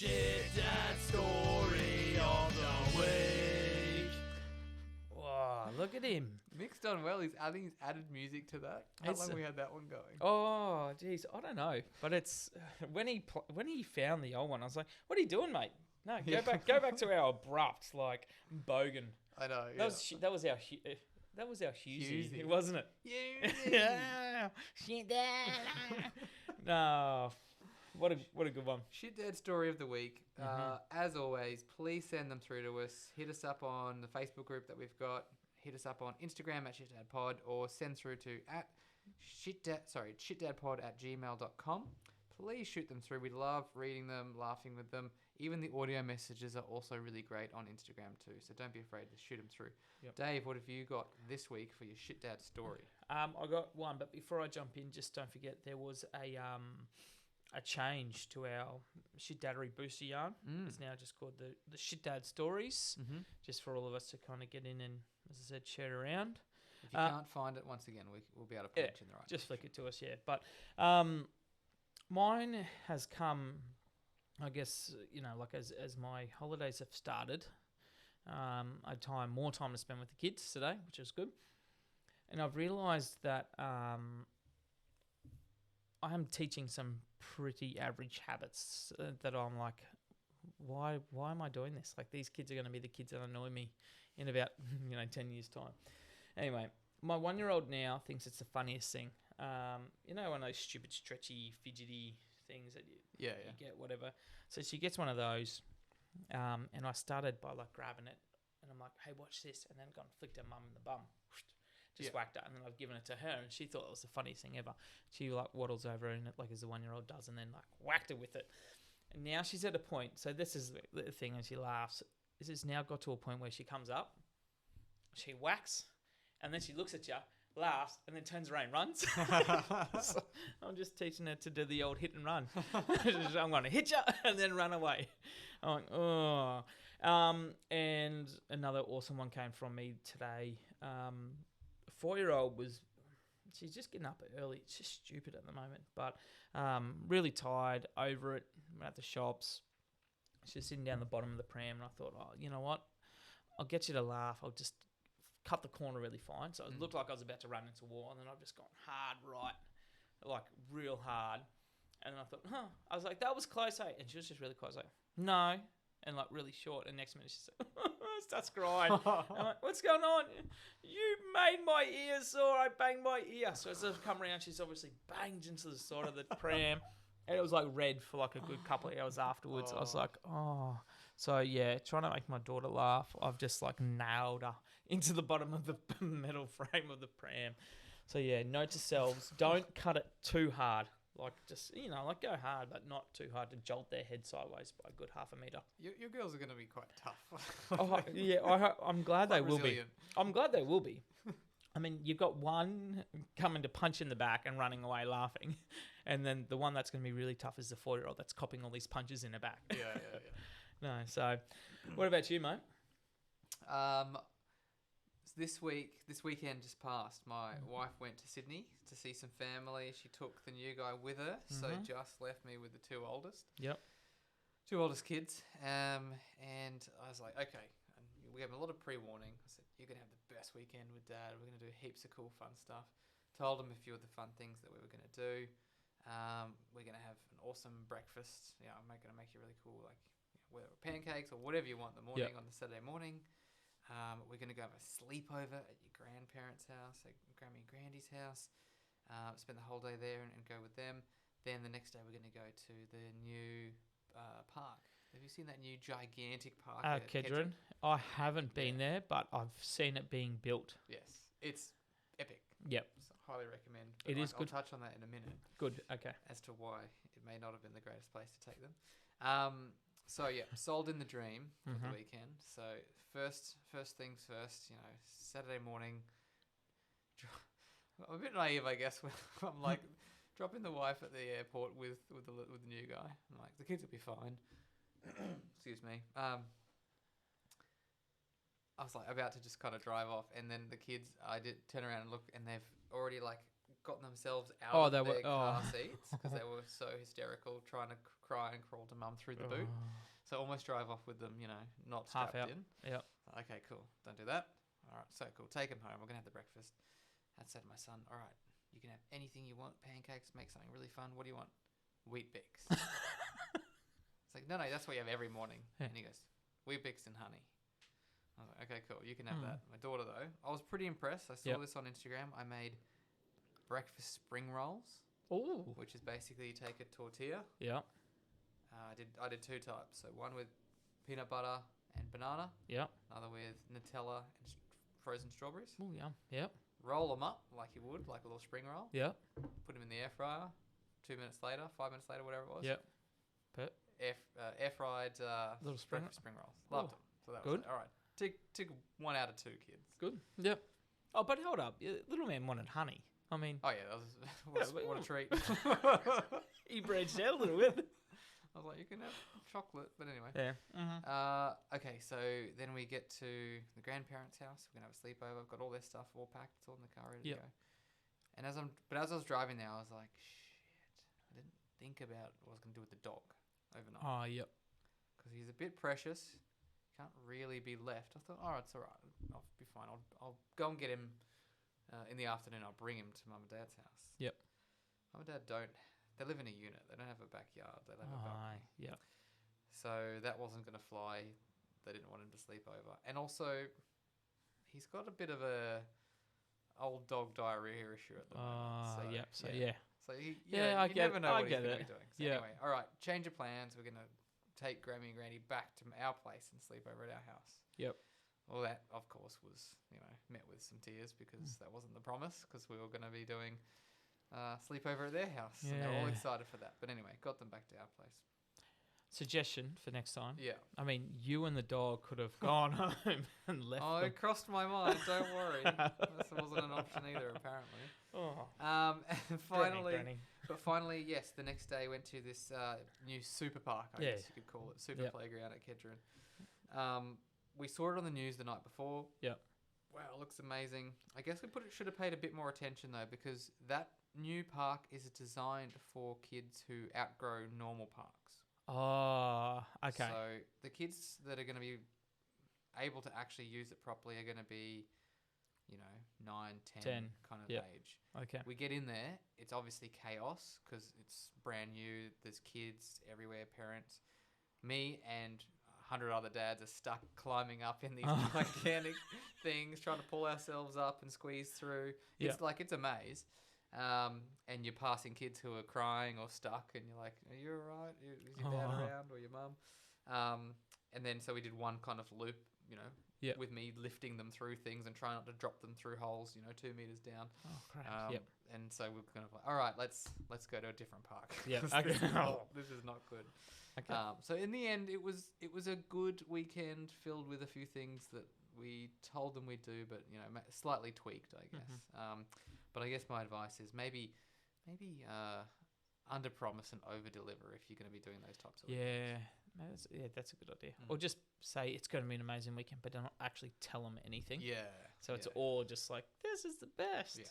Shit Dad Story of the Week. Wow, look at him. Mick's done well. I think he's added music to that. How long we had that one going? Oh, geez, I don't know, but it's when he found the old one, I was like, "What are you doing, mate? No, go back to our abrupt bogan." I know. Yeah. That was our Hughesy, Hughesy. wasn't it? Yeah. Shit, Dad. No, what a good one. Shit Dad Story of the Week. As always, please send them through to us. Hit us up on the Facebook group that we've got. Hit us up on Instagram at shitdadpod, or send through to shitdadpod@gmail.com. Please shoot them through. We love reading them, laughing with them. Even the audio messages are also really great on Instagram too. So don't be afraid to shoot them through. Yep. Dave, what have you got this week for your Shit Dad story? I got one, but before I jump in, just don't forget there was a change to our Shit Daddery booster yarn. It's now just called the Shit Dad Stories, just for all of us to kind of get in and, as I said, share around. If you can't find it, once again, we'll be able to point you in the right just direction. flick it to us, yeah. But mine has come, I guess, as my holidays have started, I had more time to spend with the kids today, which is good. And I've realised that I am teaching some pretty average habits that I'm like, why am I doing this? Like, these kids are going to be the kids that annoy me in about 10 years time. Anyway, my 1-year-old now thinks it's the funniest thing. One of those stupid stretchy fidgety things that you get, whatever. So she gets one of those, and I started by grabbing it, and I'm like, hey, watch this, and then gone flicked her mum in the bum. Whacked her, and then I've given it to her, and she thought it was the funniest thing ever. She waddles over and as a 1-year-old does, and then whacked her with it. And now she's at a point. So this is the thing, and she laughs. This has now got to a point where she comes up, she whacks, and then she looks at you, laughs, and then turns around and runs. So I'm just teaching her to do the old hit and run. I'm going to hit you and then run away. I'm like, oh. And another awesome one came from me today. 4-year-old she's just getting up early. It's just stupid at the moment, but really tired, over it. We're at the shops. She's sitting down the bottom of the pram, and I thought, oh, you know what? I'll get you to laugh. I'll just cut the corner really fine. So it looked like I was about to run into a wall, and then I've just gone hard right, real hard. And then I thought, I was like, that was close, eh? And she was just really close, like, no. And really short. And next minute she said, starts crying. I'm like, what's going on? You made my ear sore. I banged my ear. So as I've come around, she's obviously banged into the side of the pram. And it was red for a good couple of hours afterwards. I was like, oh. So yeah, trying to make my daughter laugh, I've just nailed her into the bottom of the metal frame of the pram. So yeah, note to selves, don't cut it too hard. Just, go hard, but not too hard to jolt their head sideways by a good half a metre. Your girls are going to be quite tough. Oh, yeah, I'm glad they will be. I'm glad they will be. I mean, you've got one coming to punch in the back and running away laughing. And then the one that's going to be really tough is the 4-year-old that's copping all these punches in her back. Yeah. No, so what about you, mate? This weekend just passed, my wife went to Sydney to see some family. She took the new guy with her, so just left me with the two oldest. Yep. Two oldest kids. And I was like, okay. And we gave them a lot of pre-warning. I said, you're going to have the best weekend with Dad. We're going to do heaps of cool, fun stuff. Told them a few of the fun things that we were going to do. We're going to have an awesome breakfast. I'm going to make you really cool, whether pancakes or whatever you want in the morning on the Saturday morning. We're going to go have a sleepover at your grandparents' house, at Grammy and Grandy's house. Spend the whole day there and go with them. Then the next day we're going to go to the new park. Have you seen that new gigantic park at Kedron? I haven't been there, but I've seen it being built. Yes. It's epic. Yep. So highly recommend. It is good. I'll touch on that in a minute. Good, okay. As to why it may not have been the greatest place to take them. So yeah, sold in the dream for the weekend. So first things first, Saturday morning. I'm a bit naive, I guess. When I'm dropping the wife at the airport with the new guy. I'm like, the kids will be fine. Excuse me. I was about to just kind of drive off, and then the kids, I did turn around and look, and they've already gotten themselves out Oh, of they their were- car oh. seats because they were so hysterical, trying to cry and crawl to mum through the boot. So almost drive off with them, not Half strapped out. in. Yep. Okay, cool. Don't do that. All right, so cool. Take him home. We're gonna have the breakfast. I said to my son, all right, you can have anything you want. Pancakes. Make something really fun. What do you want? Wheat Bix. It's like, no, that's what you have every morning. Yeah. And he goes, Wheat Bix and honey. I was like, okay, cool. You can have Mm. that. My daughter, though, I was pretty impressed. I saw Yep. this on Instagram. I made breakfast spring rolls, Oh. which is basically you take a tortilla. Yep. I did two types. So one with peanut butter and banana. Yep. Another with Nutella and frozen strawberries. Oh, yum. Yep. Roll them up like you would, like a little spring roll. Yep. Put them in the air fryer. 2 minutes later, 5 minutes later, whatever it was. Yep. Air fried Little spring. breakfast spring rolls. Loved Oh, them. So that good. was it. All right. Tick 1 out of 2 kids. Good. Yep. Oh, but hold up. Little man wanted honey. I mean, Oh yeah, that was what a treat. he branched out a little bit. I was like, you can have chocolate, but anyway. Yeah. Mm-hmm. Okay, so then we get to the grandparents' house. We're gonna have a sleepover. I've got all their stuff all packed. It's all in the car ready Yep. to go. And as I was driving there, I was like, shit. I didn't think about what I was gonna do with the dog overnight Oh, yep. because he's a bit precious. Can't really be left. I thought, all right, it's all right. I'll be fine. I'll go and get him in the afternoon. I'll bring him to mum and dad's house. Yep. Mum and dad don't. They live in a unit. They don't have a backyard. They live in a Oh, balcony. yep. So that wasn't going to fly. They didn't want him to sleep over. And also, he's got a bit of a old dog diarrhea issue at the moment. So, yep. So, yeah. So you Yeah, I you get never it. know I what he's get going to it. be doing. So Yeah. anyway, all right, change of plans. We're going to take Grammy and Granny back to our place and sleep over at our house. Yep. Well, that, of course, was, met with some tears because that wasn't the promise because we were going to be doing sleepover at their house. And they were all Yeah. excited for that. But anyway, got them back to our place. Suggestion for next time. Yeah. I mean, you and the dog could have gone home and left Oh, them. it crossed my mind. Don't worry. This wasn't an option either, apparently. Oh. And finally, Granny. finally, yes, the next day went to this new super park, I Yeah. guess you could call it, super Yep. playground at Kedron. We saw it on the news the night before. Yep. Wow, it looks amazing. I guess we should have paid a bit more attention though, because that new park is designed for kids who outgrow normal parks. Oh, okay. So the kids that are going to be able to actually use it properly are going to be, 9, 10, 10, kind of yep. age. Okay. We get in there, it's obviously chaos because it's brand new. There's kids everywhere, parents. Me and 100 other dads are stuck climbing up in these gigantic things, trying to pull ourselves up and squeeze through. It's Yeah. like it's a maze. And you're passing kids who are crying or stuck, and you're like, "Are you all right? Is your dad around or your mum?" And then so we did one kind of loop, Yep. with me lifting them through things and trying not to drop them through holes, 2 meters down. Oh, crap. Yep. And so we're kind of like, all right, let's go to a different park. Yeah, 'Cause okay. this is not good. Okay. So in the end, it was a good weekend filled with a few things that we told them we'd do, but slightly tweaked, I guess. But I guess my advice is maybe under promise and over deliver if you're going to be doing those types of Yeah. That's a good idea. Or just say it's going to be an amazing weekend, but don't actually tell them anything. Yeah. So it's yeah. all just like, this is the best. Yeah.